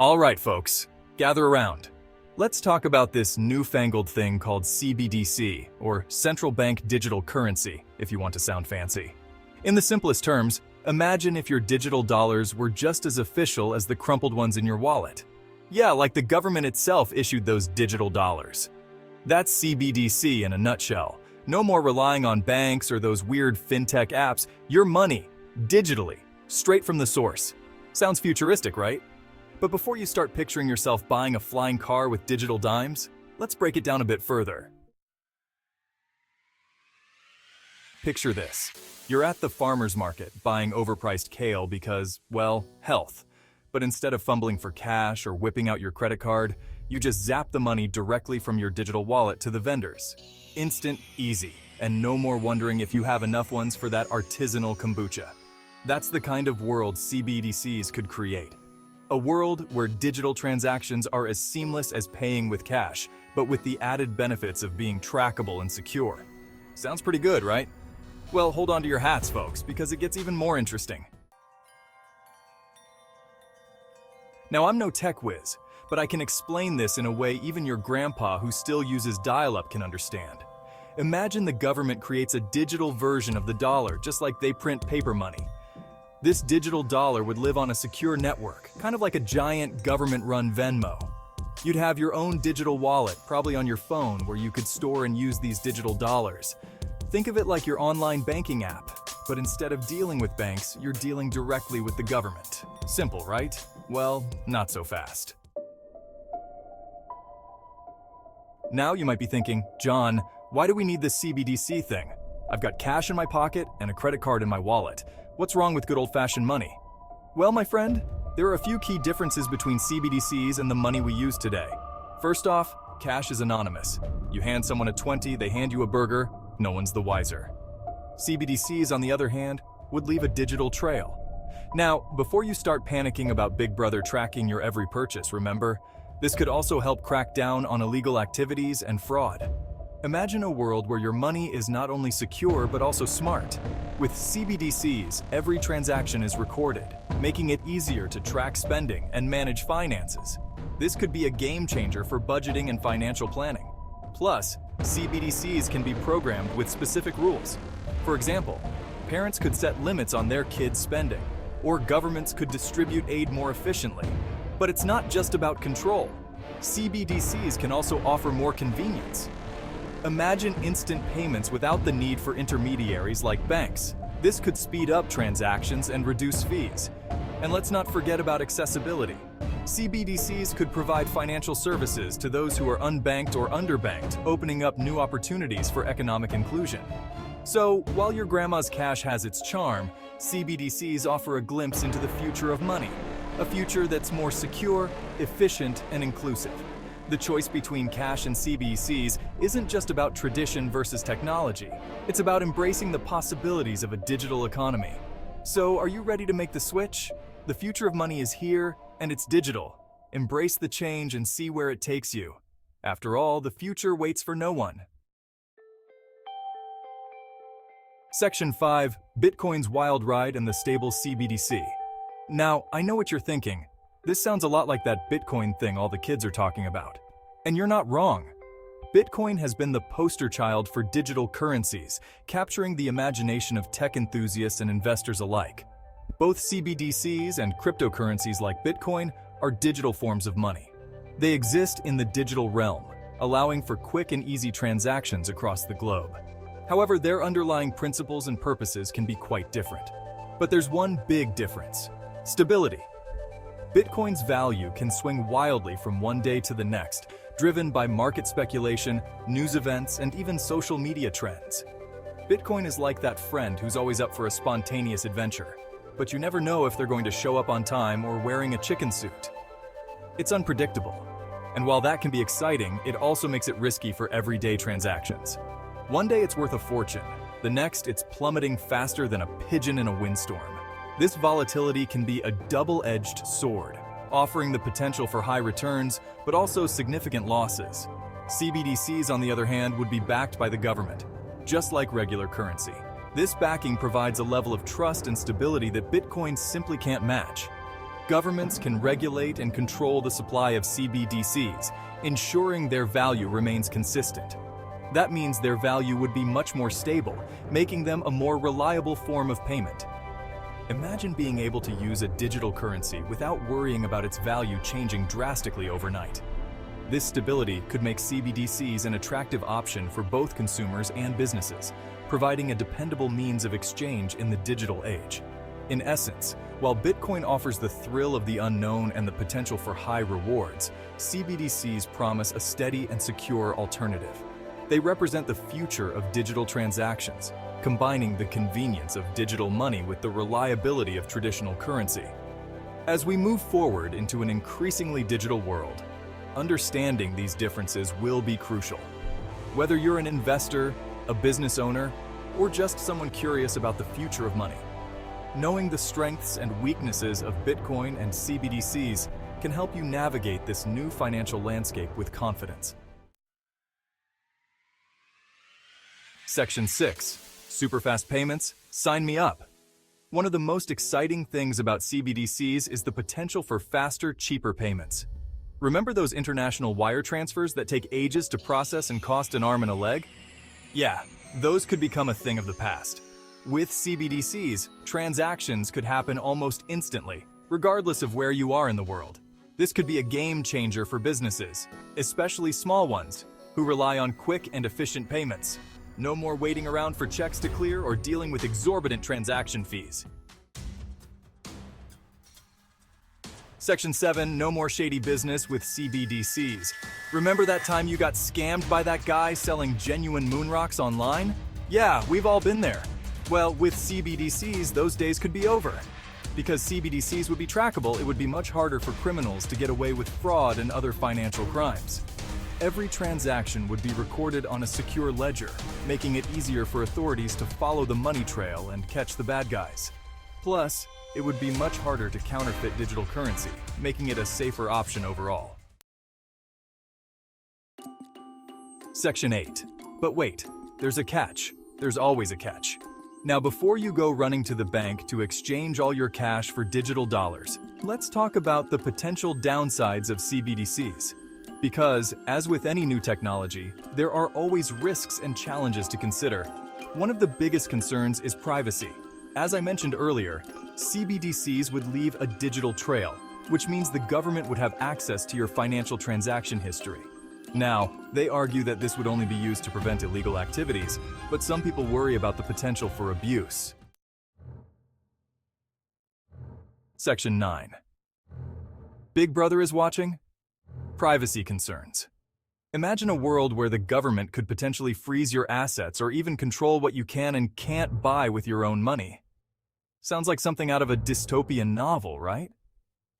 All right, folks, gather around. Let's talk about this newfangled thing called CBDC, or Central Bank Digital Currency, if you want to sound fancy. In the simplest terms, imagine if your digital dollars were just as official as the crumpled ones in your wallet. Yeah, like the government itself issued those digital dollars. That's CBDC in a nutshell. No more relying on banks or those weird fintech apps. Your money, digitally, straight from the source. Sounds futuristic, right? But before you start picturing yourself buying a flying car with digital dimes, let's break it down a bit further. Picture this. You're at the farmer's market buying overpriced kale because, well, health. But instead of fumbling for cash or whipping out your credit card, you just zap the money directly from your digital wallet to the vendors. Instant, easy, and no more wondering if you have enough ones for that artisanal kombucha. That's the kind of world CBDCs could create. A world where digital transactions are as seamless as paying with cash, but with the added benefits of being trackable and secure. Sounds pretty good, right? Well, hold on to your hats, folks, because it gets even more interesting. Now, I'm no tech whiz, but I can explain this in a way even your grandpa who still uses dial-up can understand. Imagine the government creates a digital version of the dollar, just like they print paper money. This digital dollar would live on a secure network, kind of like a giant government-run Venmo. You'd have your own digital wallet, probably on your phone, where you could store and use these digital dollars. Think of it like your online banking app, but instead of dealing with banks, you're dealing directly with the government. Simple, right? Well, not so fast. Now you might be thinking, John, why do we need this CBDC thing? I've got cash in my pocket and a credit card in my wallet. What's wrong with good old-fashioned money? Well, my friend, there are a few key differences between CBDCs and the money we use today. First off, cash is anonymous. You hand someone a 20, they hand you a burger, no one's the wiser. CBDCs, on the other hand, would leave a digital trail. Now, before you start panicking about Big Brother tracking your every purchase, remember, this could also help crack down on illegal activities and fraud. Imagine a world where your money is not only secure but also smart. With CBDCs, every transaction is recorded, making it easier to track spending and manage finances. This could be a game changer for budgeting and financial planning. Plus, CBDCs can be programmed with specific rules. For example, parents could set limits on their kids' spending, or governments could distribute aid more efficiently. But it's not just about control. CBDCs can also offer more convenience. Imagine instant payments without the need for intermediaries like banks. This could speed up transactions and reduce fees. And let's not forget about accessibility. CBDCs could provide financial services to those who are unbanked or underbanked, opening up new opportunities for economic inclusion. So, while your grandma's cash has its charm, CBDCs offer a glimpse into the future of money. A future that's more secure, efficient, and inclusive. The choice between cash and CBDCs isn't just about tradition versus technology. It's about embracing the possibilities of a digital economy. So, are you ready to make the switch? The future of money is here, and it's digital. Embrace the change and see where it takes you. After all, the future waits for no one. Section 5. Bitcoin's Wild Ride and the Stable CBDC. Now, I know what you're thinking. This sounds a lot like that Bitcoin thing all the kids are talking about. And you're not wrong. Bitcoin has been the poster child for digital currencies, capturing the imagination of tech enthusiasts and investors alike. Both CBDCs and cryptocurrencies like Bitcoin are digital forms of money. They exist in the digital realm, allowing for quick and easy transactions across the globe. However, their underlying principles and purposes can be quite different. But there's one big difference: stability. Bitcoin's value can swing wildly from one day to the next, driven by market speculation, news events, and even social media trends. Bitcoin is like that friend who's always up for a spontaneous adventure, but you never know if they're going to show up on time or wearing a chicken suit. It's unpredictable, and while that can be exciting, it also makes it risky for everyday transactions. One day it's worth a fortune, the next it's plummeting faster than a pigeon in a windstorm. This volatility can be a double-edged sword, offering the potential for high returns, but also significant losses. CBDCs, on the other hand, would be backed by the government, just like regular currency. This backing provides a level of trust and stability that Bitcoin simply can't match. governments can regulate and control the supply of CBDCs, ensuring their value remains consistent. That means their value would be much more stable, making them a more reliable form of payment. Imagine being able to use a digital currency without worrying about its value changing drastically overnight. This stability could make CBDCs an attractive option for both consumers and businesses, providing a dependable means of exchange in the digital age. In essence, while Bitcoin offers the thrill of the unknown and the potential for high rewards, CBDCs promise a steady and secure alternative. They represent the future of digital transactions, combining the convenience of digital money with the reliability of traditional currency. As we move forward into an increasingly digital world, understanding these differences will be crucial. Whether you're an investor, a business owner, or just someone curious about the future of money, knowing the strengths and weaknesses of Bitcoin and CBDCs can help you navigate this new financial landscape with confidence. Section 6. Superfast payments, sign me up. One of the most exciting things about CBDCs is the potential for faster, cheaper payments. Remember those international wire transfers that take ages to process and cost an arm and a leg? Yeah, those could become a thing of the past. With CBDCs, transactions could happen almost instantly, regardless of where you are in the world. This could be a game changer for businesses, especially small ones, who rely on quick and efficient payments. No more waiting around for checks to clear or dealing with exorbitant transaction fees. Section 7. No more shady business with CBDCs. Remember that time you got scammed by that guy selling genuine moon rocks online? Yeah, we've all been there. Well, with CBDCs, those days could be over. Because CBDCs would be trackable, it would be much harder for criminals to get away with fraud and other financial crimes. Every transaction would be recorded on a secure ledger, making it easier for authorities to follow the money trail and catch the bad guys. Plus, it would be much harder to counterfeit digital currency, making it a safer option overall. Section 8. But wait, there's a catch. There's always a catch. Now, before you go running to the bank to exchange all your cash for digital dollars, let's talk about the potential downsides of CBDCs. Because, as with any new technology, there are always risks and challenges to consider. One of the biggest concerns is privacy. As I mentioned earlier, CBDCs would leave a digital trail, which means the government would have access to your financial transaction history. Now, they argue that this would only be used to prevent illegal activities, but some people worry about the potential for abuse. Section 9. Big Brother is watching? Privacy concerns. Imagine a world where the government could potentially freeze your assets or even control what you can and can't buy with your own money. Sounds like something out of a dystopian novel, right?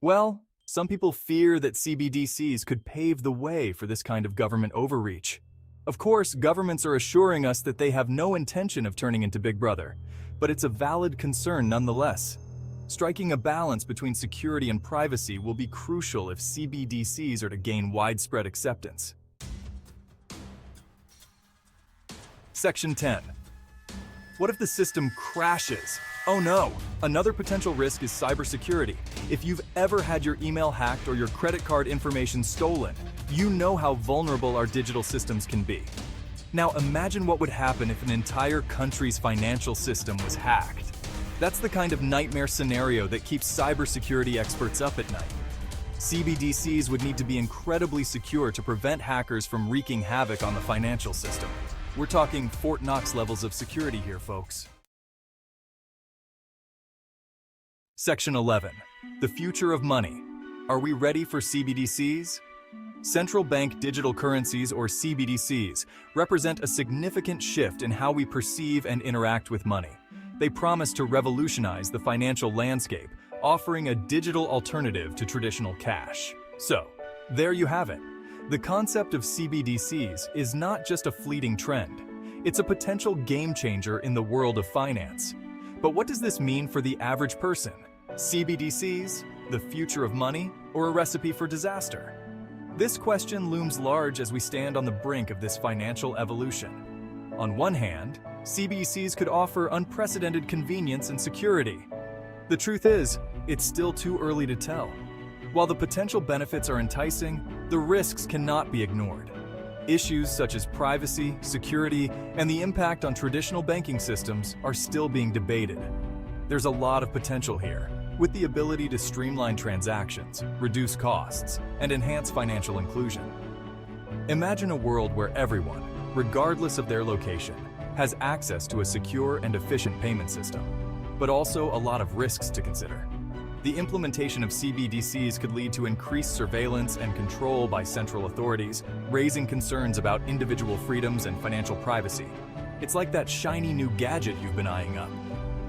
Well, some people fear that CBDCs could pave the way for this kind of government overreach. Of course, governments are assuring us that they have no intention of turning into Big Brother, but it's a valid concern nonetheless. Striking a balance between security and privacy will be crucial if CBDCs are to gain widespread acceptance. Section 10. What if the system crashes? Oh no! Another potential risk is cybersecurity. If you've ever had your email hacked or your credit card information stolen, you know how vulnerable our digital systems can be. Now imagine what would happen if an entire country's financial system was hacked. That's the kind of nightmare scenario that keeps cybersecurity experts up at night. CBDCs would need to be incredibly secure to prevent hackers from wreaking havoc on the financial system. We're talking Fort Knox levels of security here, folks. Section 11. The future of money. Are we ready for CBDCs? Central Bank Digital Currencies, or CBDCs, represent a significant shift in how we perceive and interact with money. They promise to revolutionize the financial landscape, offering a digital alternative to traditional cash. So, there you have it. The concept of CBDCs is not just a fleeting trend. It's a potential game changer in the world of finance. But what does this mean for the average person? CBDCs, the future of money, or a recipe for disaster? This question looms large as we stand on the brink of this financial evolution. On one hand, CBDCs could offer unprecedented convenience and security. The truth is, it's still too early to tell. While the potential benefits are enticing, the risks cannot be ignored. Issues such as privacy, security, and the impact on traditional banking systems are still being debated. There's a lot of potential here, with the ability to streamline transactions, reduce costs, and enhance financial inclusion. Imagine a world where everyone, regardless of their location, has access to a secure and efficient payment system, but also a lot of risks to consider. The implementation of CBDCs could lead to increased surveillance and control by central authorities, raising concerns about individual freedoms and financial privacy. It's like that shiny new gadget you've been eyeing up.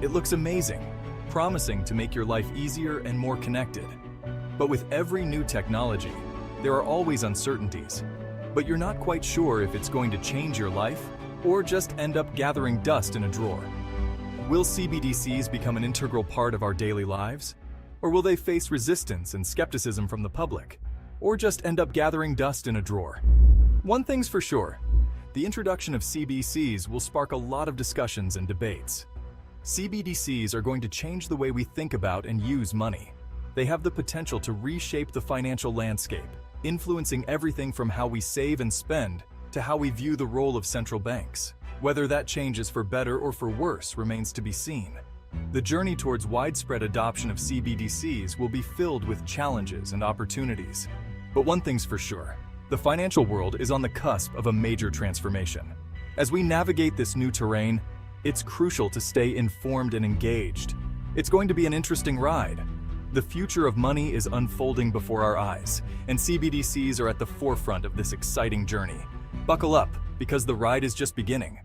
It looks amazing, promising to make your life easier and more connected. But with every new technology, there are always uncertainties. But you're not quite sure if it's going to change your life or just end up gathering dust in a drawer. Will CBDCs become an integral part of our daily lives? Or will they face resistance and skepticism from the public? Or just end up gathering dust in a drawer? One thing's for sure, the introduction of CBDCs will spark a lot of discussions and debates. CBDCs are going to change the way we think about and use money. They have the potential to reshape the financial landscape, influencing everything from how we save and spend to how we view the role of central banks. Whether that change is for better or for worse remains to be seen. The journey towards widespread adoption of CBDCs will be filled with challenges and opportunities. But one thing's for sure, the financial world is on the cusp of a major transformation. As we navigate this new terrain, it's crucial to stay informed and engaged. It's going to be an interesting ride. The future of money is unfolding before our eyes, and CBDCs are at the forefront of this exciting journey. Buckle up, because the ride is just beginning.